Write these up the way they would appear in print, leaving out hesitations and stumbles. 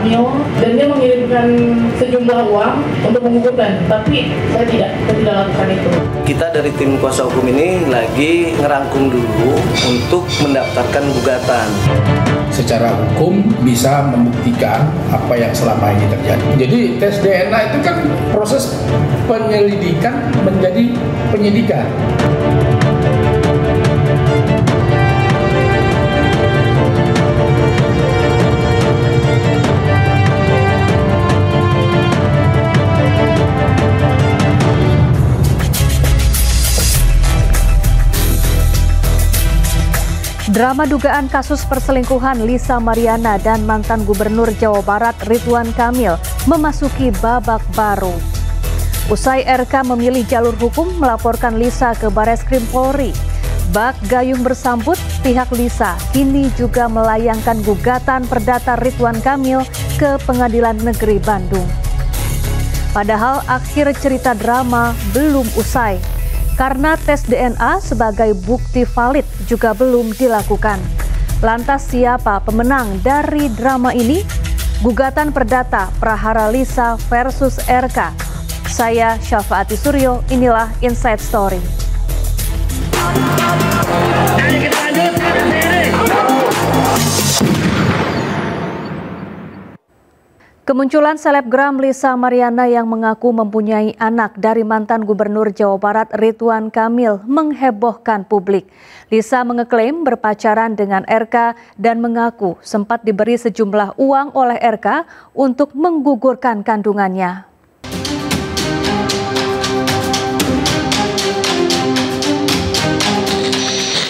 hamil dan dia mengirimkan sejumlah uang untuk menggugurkan, tapi saya tidak lakukan itu. Kita dari tim kuasa hukum ini lagi ngerangkum dulu untuk mendaftarkan gugatan. Secara hukum bisa membuktikan apa yang selama ini terjadi. Jadi tes DNA itu kan proses penyelidikan menjadi penyidikan. Drama dugaan kasus perselingkuhan Lisa Mariana dan mantan Gubernur Jawa Barat Ridwan Kamil memasuki babak baru. Usai RK memilih jalur hukum melaporkan Lisa ke Bareskrim Polri, bak gayung bersambut, pihak Lisa kini juga melayangkan gugatan perdata Ridwan Kamil ke Pengadilan Negeri Bandung. Padahal akhir cerita drama belum usai, karena tes DNA sebagai bukti valid juga belum dilakukan. Lantas siapa pemenang dari drama ini? Gugatan perdata Prahara Lisa versus RK. Saya Syafaati Suryo, inilah Inside Story. Kemunculan selebgram Lisa Mariana yang mengaku mempunyai anak dari mantan Gubernur Jawa Barat Ridwan Kamil menghebohkan publik. Lisa mengeklaim berpacaran dengan RK dan mengaku sempat diberi sejumlah uang oleh RK untuk menggugurkan kandungannya.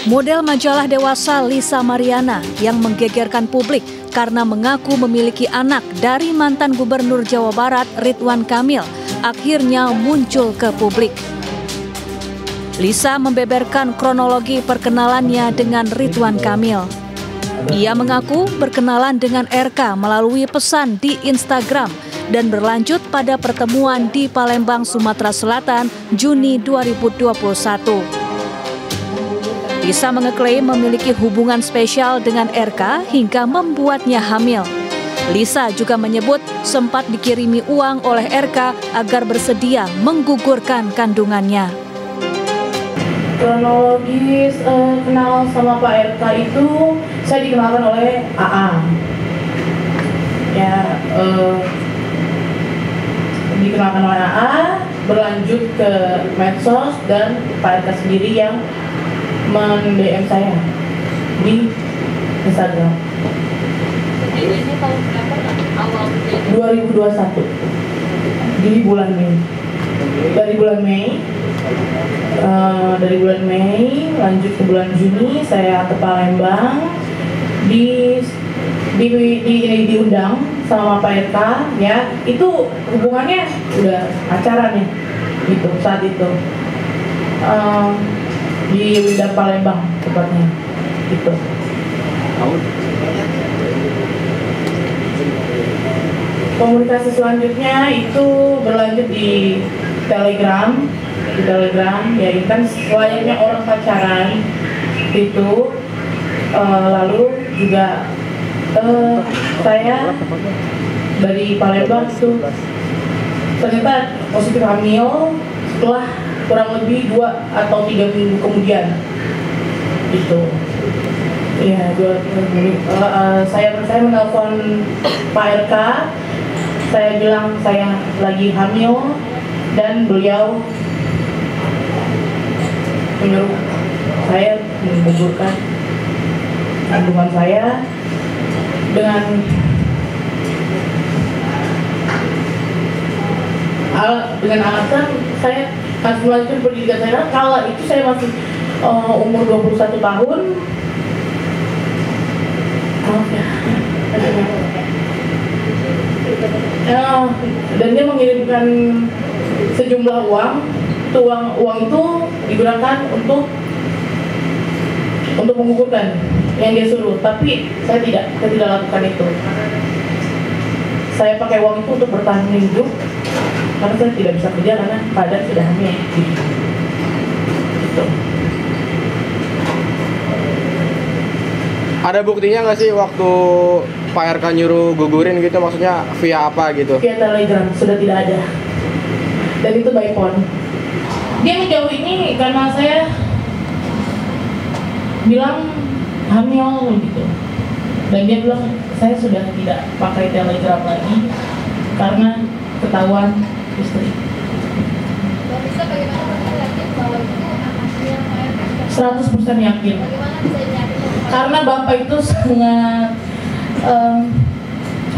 Model majalah dewasa Lisa Mariana yang menggegerkan publik karena mengaku memiliki anak dari mantan Gubernur Jawa Barat Ridwan Kamil akhirnya muncul ke publik. Lisa membeberkan kronologi perkenalannya dengan Ridwan Kamil. Ia mengaku berkenalan dengan RK melalui pesan di Instagram dan berlanjut pada pertemuan di Palembang, Sumatera Selatan, Juni 2021. Lisa mengeklaim memiliki hubungan spesial dengan RK hingga membuatnya hamil. Lisa juga menyebut sempat dikirimi uang oleh RK agar bersedia menggugurkan kandungannya. Kronologis kenal sama Pak RK itu saya dikenalkan oleh AA. Ya, dikenalkan oleh AA, berlanjut ke medsos dan Pak RK sendiri yang men-DM saya di Instagram. Ini tahun berapa? Awal 2021 di bulan Mei. Dari bulan Mei lanjut ke bulan Juni saya ke Palembang diundang sama Pak RK, ya itu hubungannya udah pacaran ya gitu saat itu. Di Winda Palembang tepatnya gitu. Komunikasi selanjutnya itu berlanjut di Telegram ya itu kan selayaknya orang pacaran itu. Lalu juga saya dari Palembang itu ternyata positif hamil setelah kurang lebih 2 atau 3 minggu kemudian itu. Ya, saya menelpon Pak RK, saya bilang saya lagi hamil dan beliau menyuruh saya menggugurkan kandungan saya dengan alasan saya masih melanjutkan pendidikan saya. Kala itu saya masih umur 21 tahun. Dan dia mengirimkan sejumlah uang. Uang itu digunakan untuk menggugurkan yang dia suruh, tapi saya tidak lakukan itu. Saya pakai uang itu untuk bertahan hidup karena saya tidak bisa kerja karena keadaan sudah hamil. Gitu. Ada buktinya nggak sih waktu Pak RK nyuruh gugurin gitu, maksudnya via apa gitu? Via Telegram, sudah tidak ada. Dan itu by phone. Dia menjauh ini karena saya bilang hamil gitu. Dan dia bilang saya sudah tidak pakai Telegram lagi karena ketahuan istri. Bisa bagaimana Bapak yakin bahwa itu anaknya Pak RK? 100% yakin. Bagaimana bisa yakin? Karena Bapak itu sangat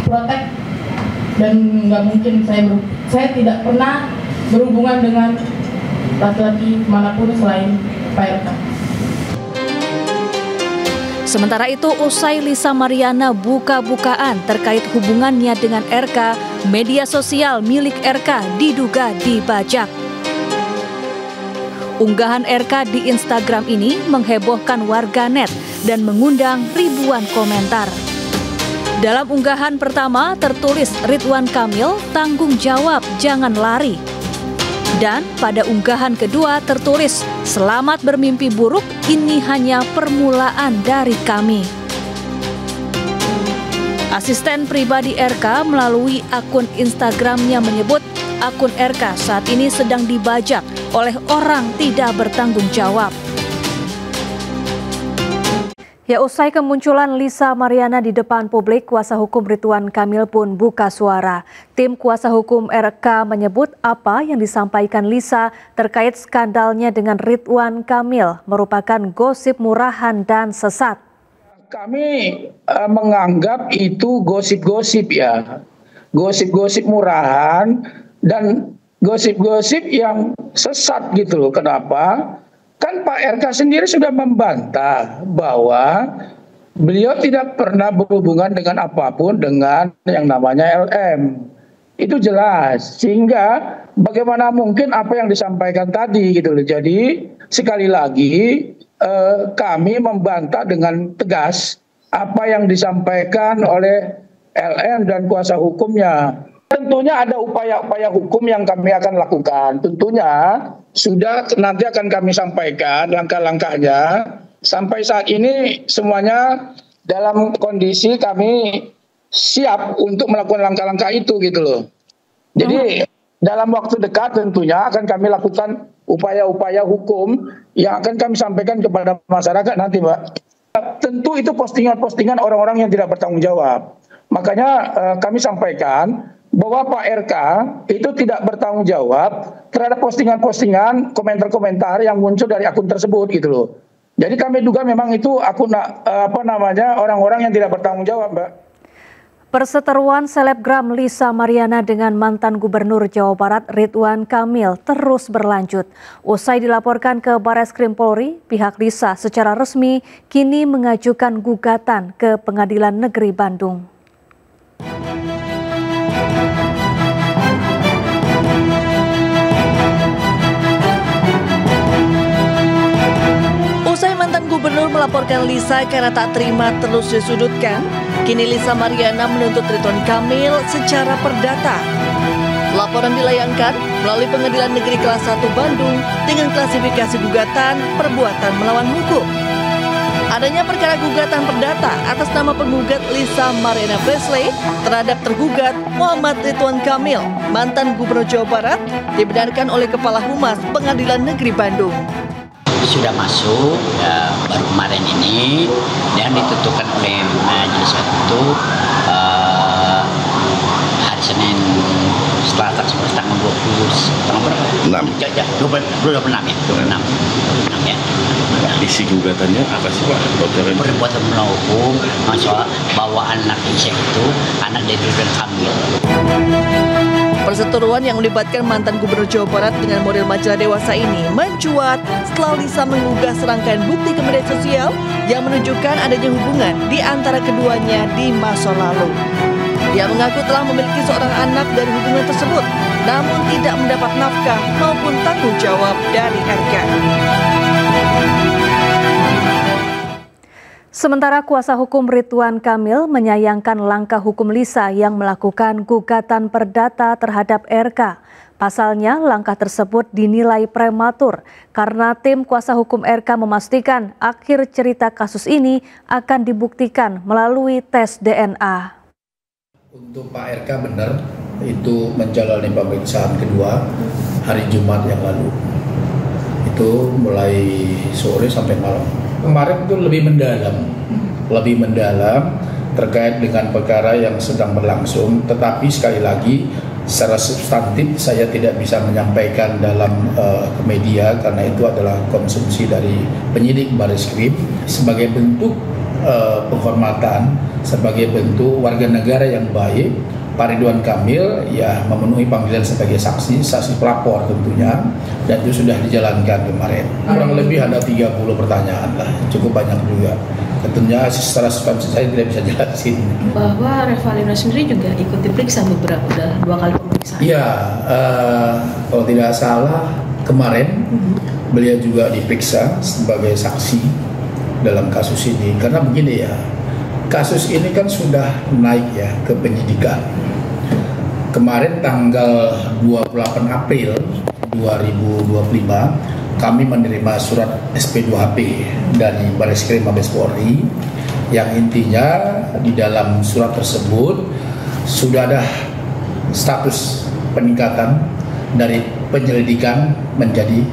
protek dan nggak mungkin saya tidak pernah berhubungan dengan laki-laki manapun selain Pak RK. Sementara itu, usai Lisa Mariana buka-bukaan terkait hubungannya dengan RK, media sosial milik RK diduga dibajak. Unggahan RK di Instagram ini menghebohkan warganet dan mengundang ribuan komentar. Dalam unggahan pertama tertulis Ridwan Kamil, tanggung jawab, jangan lari. Dan pada unggahan kedua tertulis, selamat bermimpi buruk, ini hanya permulaan dari kami. Asisten pribadi RK melalui akun Instagramnya menyebut akun RK saat ini sedang dibajak oleh orang tidak bertanggung jawab. Ya, usai kemunculan Lisa Mariana di depan publik, kuasa hukum Ridwan Kamil pun buka suara. Tim kuasa hukum RK menyebut apa yang disampaikan Lisa terkait skandalnya dengan Ridwan Kamil merupakan gosip murahan dan sesat. Kami menganggap itu gosip-gosip ya, gosip-gosip murahan dan gosip-gosip yang sesat gitu loh. Kenapa? Kan Pak RK sendiri sudah membantah bahwa beliau tidak pernah berhubungan dengan apapun dengan yang namanya LM. Itu jelas. Sehingga bagaimana mungkin apa yang disampaikan tadi gitu loh. Jadi sekali lagi kami membantah dengan tegas apa yang disampaikan oleh LM dan kuasa hukumnya. Tentunya ada upaya-upaya hukum yang kami akan lakukan. Tentunya sudah nanti akan kami sampaikan langkah-langkahnya. Sampai saat ini semuanya dalam kondisi kami siap untuk melakukan langkah-langkah itu gitu loh. Jadi dalam waktu dekat tentunya akan kami lakukan upaya-upaya hukum yang akan kami sampaikan kepada masyarakat nanti, Mbak. Tentu itu postingan-postingan orang-orang yang tidak bertanggung jawab. Makanya kami sampaikan bahwa Pak RK itu tidak bertanggung jawab terhadap postingan-postingan, komentar-komentar yang muncul dari akun tersebut gitu loh. Jadi kami duga memang itu akun orang-orang yang tidak bertanggung jawab, Mbak. Perseteruan selebgram Lisa Mariana dengan mantan Gubernur Jawa Barat Ridwan Kamil terus berlanjut. Usai dilaporkan ke Barreskrim Polri, pihak Lisa secara resmi kini mengajukan gugatan ke Pengadilan Negeri Bandung. Usai mantan gubernur melaporkan Lisa karena tak terima terus disudutkan, kini Lisa Mariana menuntut Ridwan Kamil secara perdata. Laporan dilayangkan melalui Pengadilan Negeri Kelas 1 Bandung dengan klasifikasi gugatan perbuatan melawan hukum. Adanya perkara gugatan perdata atas nama penggugat Lisa Mariana Presley terhadap tergugat Muhammad Ridwan Kamil, mantan Gubernur Jawa Barat, dibenarkan oleh Kepala Humas Pengadilan Negeri Bandung. Sudah masuk baru kemarin ini dan ditentukan oleh majelis itu hari Senin setelah tanggal 26 ya. Isi gugatannya apa sih Pak? Perbuatan melawan hukum, masalah bawa anak Isya itu anak dari Ridwan Kamil. Perseteruan yang melibatkan mantan Gubernur Jawa Barat dengan model majalah dewasa ini mencuat setelah Lisa mengunggah serangkaian bukti ke media sosial yang menunjukkan adanya hubungan di antara keduanya di masa lalu. Dia mengaku telah memiliki seorang anak dari hubungan tersebut, namun tidak mendapat nafkah maupun tanggung jawab dari RK. Sementara kuasa hukum Ridwan Kamil menyayangkan langkah hukum Lisa yang melakukan gugatan perdata terhadap RK. Pasalnya, langkah tersebut dinilai prematur karena tim kuasa hukum RK memastikan akhir cerita kasus ini akan dibuktikan melalui tes DNA. Untuk Pak RK benar, itu menjalani pemeriksaan kedua hari Jumat yang lalu. Itu mulai sore sampai malam. Kemarin itu lebih mendalam terkait dengan perkara yang sedang berlangsung, tetapi sekali lagi secara substantif saya tidak bisa menyampaikan dalam media karena itu adalah konsumsi dari penyidik Bareskrim sebagai bentuk penghormatan, sebagai bentuk warga negara yang baik. Pak Ridwan Kamil ya memenuhi panggilan sebagai saksi pelapor tentunya, dan itu sudah dijalankan kemarin. Kurang lebih ada 30 pertanyaan lah, cukup banyak juga. Tentunya secara substansi saya tidak bisa jelasin. Bahwa Revalina sendiri juga ikut diperiksa udah 2 kali pemeriksaan. Iya, kalau tidak salah kemarin beliau juga diperiksa sebagai saksi dalam kasus ini. Karena begini ya, kasus ini kan sudah naik ya ke penyidikan. Kemarin tanggal 28 April 2025 kami menerima surat SP2HP dari Bareskrim Mabes Polri yang intinya di dalam surat tersebut sudah ada status peningkatan dari penyelidikan menjadi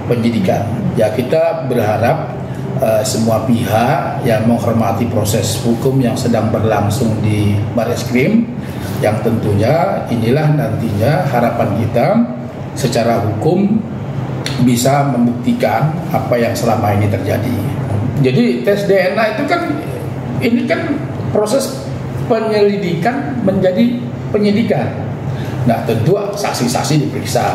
penyidikan. Ya, kita berharap semua pihak yang menghormati proses hukum yang sedang berlangsung di Bareskrim, yang tentunya inilah nantinya harapan kita secara hukum bisa membuktikan apa yang selama ini terjadi. Jadi tes DNA itu kan ini kan proses penyelidikan menjadi penyidikan. Nah, tentu saksi-saksi diperiksa.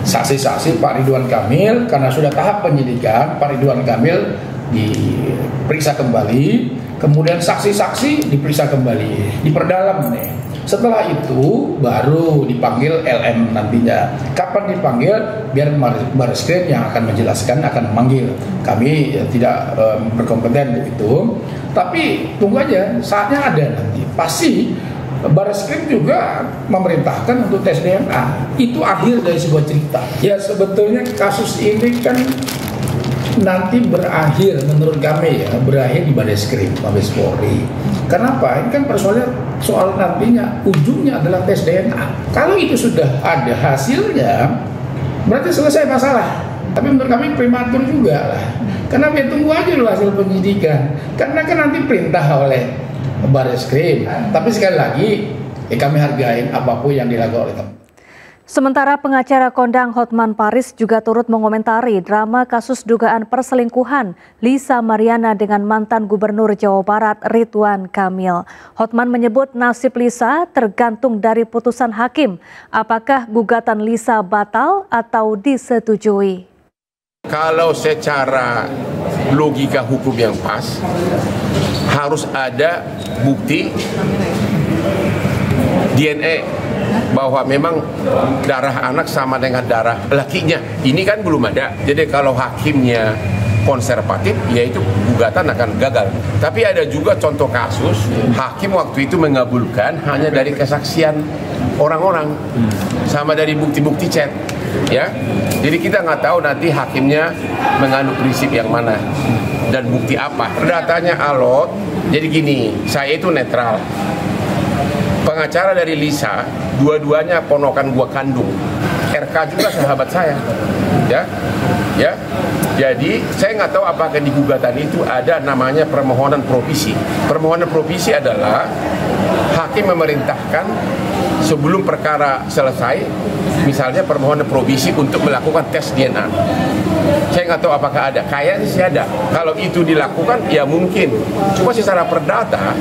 Saksi-saksi Pak Ridwan Kamil karena sudah tahap penyidikan, Pak Ridwan Kamil diperiksa kembali, kemudian saksi-saksi diperiksa kembali, diperdalam nih. Setelah itu baru dipanggil LM nantinya. Kapan dipanggil? Biar Bareskrim yang akan menjelaskan, akan memanggil. Kami tidak berkompeten itu. Tapi tunggu aja, saatnya ada nanti. Pasti Bareskrim juga memerintahkan untuk tes DNA. Itu akhir dari sebuah cerita. Ya, sebetulnya kasus ini kan nanti berakhir menurut kami ya, berakhir di Bareskrim Mabes Polri. Kenapa? Ini kan soal nantinya ujungnya adalah tes DNA. Kalau itu sudah ada hasilnya, berarti selesai masalah. Tapi menurut kami prematur juga lah. Karena ya tunggu aja dulu hasil penyidikan. Karena kan nanti perintah oleh Bareskrim. Tapi sekali lagi kami hargain apapun yang dilakukan oleh kami. Sementara pengacara kondang Hotman Paris juga turut mengomentari drama kasus dugaan perselingkuhan Lisa Mariana dengan mantan Gubernur Jawa Barat Ridwan Kamil. Hotman menyebut nasib Lisa tergantung dari putusan hakim. Apakah gugatan Lisa batal atau disetujui? Kalau secara logika hukum yang pas, harus ada bukti DNA bahwa memang darah anak sama dengan darah lakinya. Ini kan belum ada. Jadi kalau hakimnya konservatif, yaitu gugatan akan gagal. Tapi ada juga contoh kasus hakim waktu itu mengabulkan hanya dari kesaksian orang-orang sama dari bukti-bukti chat. Ya, jadi kita nggak tahu nanti hakimnya menganut prinsip yang mana dan bukti apa. Perdatanya alot. Jadi gini, saya itu netral. Pengacara dari Lisa, dua-duanya ponokan gua kandung. RK juga sahabat saya, ya. Jadi saya nggak tahu apakah di gugatan itu ada namanya permohonan provisi. Permohonan provisi adalah hakim memerintahkan sebelum perkara selesai, misalnya permohonan provisi untuk melakukan tes DNA. Saya nggak tahu apakah ada. Kayaknya sih ada. Kalau itu dilakukan, ya mungkin. Cuma secara perdata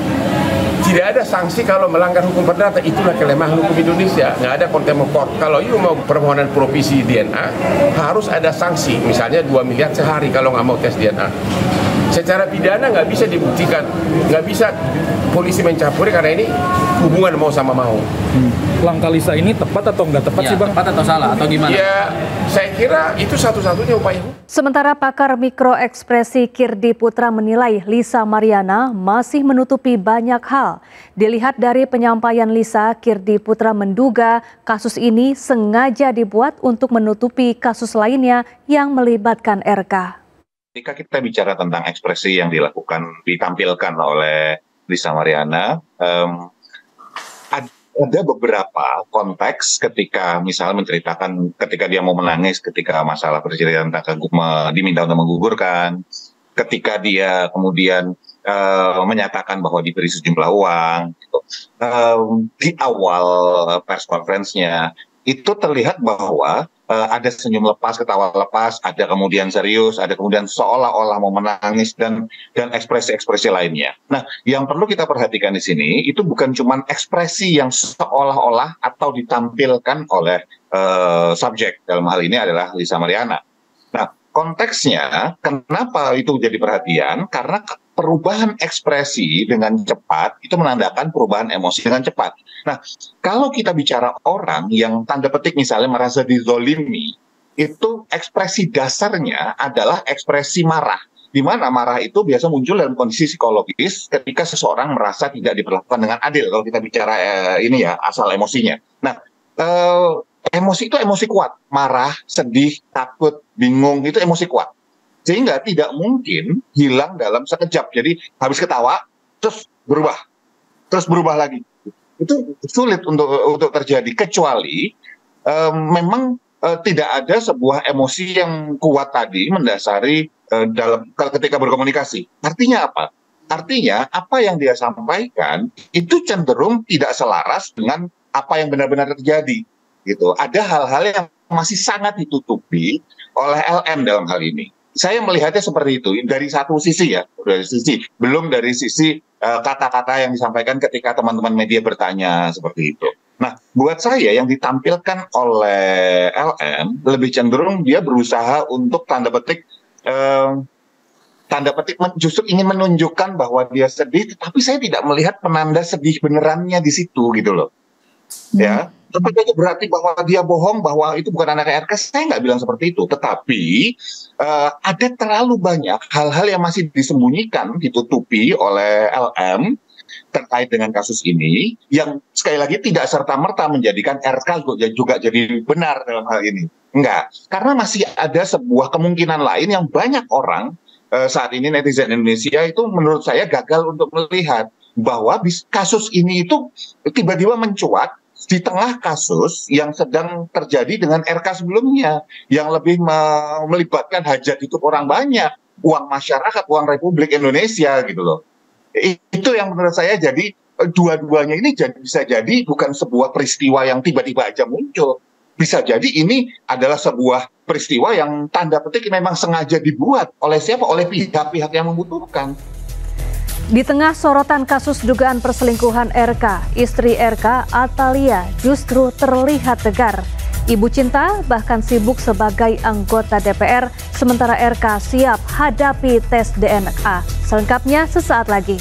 tidak ada sanksi kalau melanggar hukum perdata. Itulah kelemahan hukum Indonesia. Nggak ada contempt of court. Kalau you mau permohonan provisi DNA, harus ada sanksi. Misalnya 2 miliar sehari kalau nggak mau tes DNA. Secara pidana nggak bisa dibuktikan, nggak bisa polisi mencampuri karena ini hubungan mau sama mau. Langkah Lisa ini tepat atau nggak tepat sih Bang? Tepat atau salah atau gimana? Ya, saya kira itu satu-satunya upaya hukum. Sementara pakar mikroekspresi Kirdi Putra menilai Lisa Mariana masih menutupi banyak hal. Dilihat dari penyampaian Lisa, Kirdi Putra menduga kasus ini sengaja dibuat untuk menutupi kasus lainnya yang melibatkan RK. Ketika kita bicara tentang ekspresi yang ditampilkan oleh Lisa Mariana, ada beberapa konteks ketika misalnya menceritakan ketika dia mau menangis ketika masalah perceraian diminta untuk menggugurkan, ketika dia kemudian menyatakan bahwa diberi sejumlah uang gitu. Di awal press conference-nya itu terlihat bahwa ada senyum lepas, ketawa lepas, ada kemudian serius, ada kemudian seolah-olah mau menangis dan ekspresi-ekspresi lainnya. Nah, yang perlu kita perhatikan di sini itu bukan cuma ekspresi yang seolah-olah atau ditampilkan oleh subjek, dalam hal ini adalah Lisa Mariana. Nah, konteksnya kenapa itu jadi perhatian? Karena perubahan ekspresi dengan cepat itu menandakan perubahan emosi dengan cepat. Nah, kalau kita bicara orang yang tanda petik misalnya merasa dizolimi, itu ekspresi dasarnya adalah ekspresi marah. Di mana marah itu biasa muncul dalam kondisi psikologis ketika seseorang merasa tidak diperlakukan dengan adil. Kalau kita bicara ini ya, asal emosinya. Nah, emosi itu emosi kuat. Marah, sedih, takut, bingung, itu emosi kuat. Sehingga tidak mungkin hilang dalam sekejap. Jadi habis ketawa, terus berubah lagi. Itu sulit untuk terjadi, kecuali memang tidak ada sebuah emosi yang kuat tadi mendasari ketika berkomunikasi. Artinya apa? Artinya apa yang dia sampaikan itu cenderung tidak selaras dengan apa yang benar-benar terjadi. Gitu. Ada hal-hal yang masih sangat ditutupi oleh LM dalam hal ini. Saya melihatnya seperti itu dari satu sisi ya, belum dari sisi kata-kata yang disampaikan ketika teman-teman media bertanya seperti itu. Nah, buat saya yang ditampilkan oleh LM lebih cenderung dia berusaha untuk tanda petik justru ingin menunjukkan bahwa dia sedih, tetapi saya tidak melihat penanda sedih benerannya di situ gitu loh. Ya, tapi itu berarti bahwa dia bohong bahwa itu bukan anak RK. Saya nggak bilang seperti itu, tetapi ada terlalu banyak hal-hal yang masih disembunyikan, ditutupi oleh LM terkait dengan kasus ini, yang sekali lagi tidak serta-merta menjadikan RK juga jadi benar dalam hal ini. Enggak, karena masih ada sebuah kemungkinan lain yang banyak orang saat ini netizen Indonesia itu menurut saya gagal untuk melihat bahwa kasus ini itu tiba-tiba mencuat di tengah kasus yang sedang terjadi dengan RK sebelumnya, yang lebih melibatkan hajat hidup orang banyak, uang masyarakat, uang Republik Indonesia gitu loh. Itu yang menurut saya jadi dua-duanya ini bisa jadi bukan sebuah peristiwa yang tiba-tiba aja muncul. Bisa jadi ini adalah sebuah peristiwa yang tanda petik memang sengaja dibuat oleh siapa? Oleh pihak-pihak yang membutuhkan. Di tengah sorotan kasus dugaan perselingkuhan RK, istri RK, Atalia, justru terlihat tegar. Ibu Cinta bahkan sibuk sebagai anggota DPR, sementara RK siap hadapi tes DNA. Selengkapnya sesaat lagi.